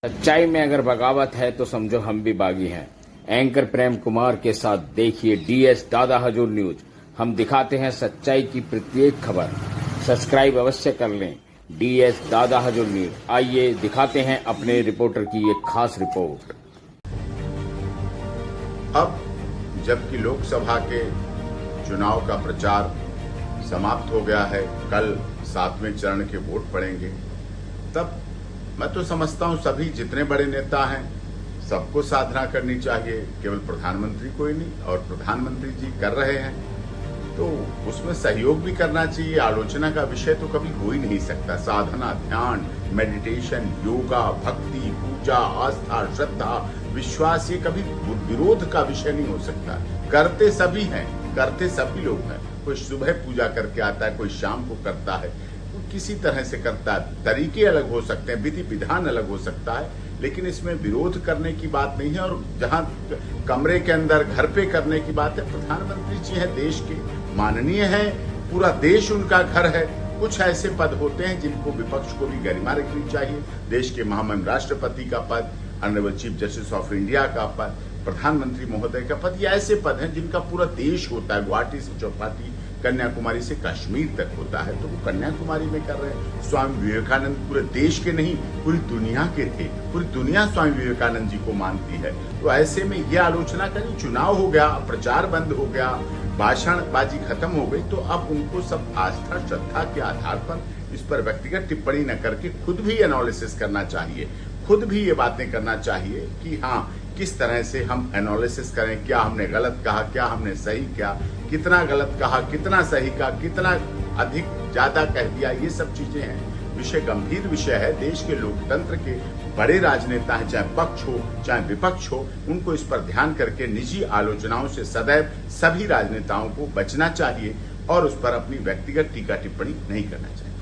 सच्चाई में अगर बगावत है तो समझो हम भी बागी हैं। एंकर प्रेम कुमार के साथ देखिए डीएस दादा हजूर न्यूज। हम दिखाते हैं सच्चाई की प्रत्येक खबर। सब्सक्राइब अवश्य कर लें डीएस दादा हजूर न्यूज। आइए दिखाते हैं अपने रिपोर्टर की एक खास रिपोर्ट। अब जबकि लोकसभा के चुनाव का प्रचार समाप्त हो गया है, कल 7वें चरण के वोट पड़ेंगे, तब मैं तो समझता हूं सभी जितने बड़े नेता हैं सबको साधना करनी चाहिए। केवल प्रधानमंत्री को ही नहीं, और प्रधानमंत्री जी कर रहे हैं तो उसमें सहयोग भी करना चाहिए। आलोचना का विषय तो कभी हो ही नहीं सकता। साधना, ध्यान, मेडिटेशन, योगा, भक्ति, पूजा, आस्था, श्रद्धा, विश्वास, ये कभी विरोध का विषय नहीं हो सकता। करते सभी हैं, करते सभी लोग हैं। कोई सुबह पूजा करके आता है, कोई शाम को करता है, किसी तरह से करता है। तरीके अलग हो सकते हैं, विधि विधान अलग हो सकता है, लेकिन इसमें विरोध करने की बात नहीं है। और जहां कमरे के अंदर घर पे करने की बात है, प्रधानमंत्री जी हैं, देश के माननीय हैं, पूरा देश उनका घर है। कुछ ऐसे पद होते हैं जिनको विपक्ष को भी गरिमा रखनी चाहिए। देश के महामहिम राष्ट्रपति का पद, honourable chief justice of India का पद, प्रधानमंत्री महोदय का पद, ये ऐसे पद हैं जिनका पूरा देश होता है। गुवाहाटी से चौपाटी, कन्याकुमारी से कश्मीर तक होता है, तो वो कन्याकुमारी में कर रहे हैं। स्वामी विवेकानंद पूरे देश के नहीं, पूरी दुनिया के थे। पूरी दुनिया स्वामी विवेकानंद जी को मानती है। तो ऐसे में ये आलोचना करी, चुनाव हो गया, प्रचार बंद हो गया, भाषणबाजी खत्म हो गई, तो अब उनको सब आस्था श्रद्धा के आधार पर इस पर व्यक्तिगत टिप्पणी न करके खुद भी एनालिसिस करना चाहिए। खुद भी ये बातें करना चाहिए कि हाँ, किस तरह से हम एनालिसिस करें, क्या हमने गलत कहा, क्या हमने सही किया, कितना गलत कहा, कितना सही कहा, कितना अधिक ज्यादा कह दिया, ये सब चीजें हैं। विषय गंभीर विषय है। देश के लोकतंत्र के बड़े राजनेता हैं, चाहे पक्ष हो चाहे विपक्ष हो, उनको इस पर ध्यान करके निजी आलोचनाओं से सदैव सभी राजनेताओं को बचना चाहिए और उस पर अपनी व्यक्तिगत टीका टिप्पणी नहीं करना चाहिए।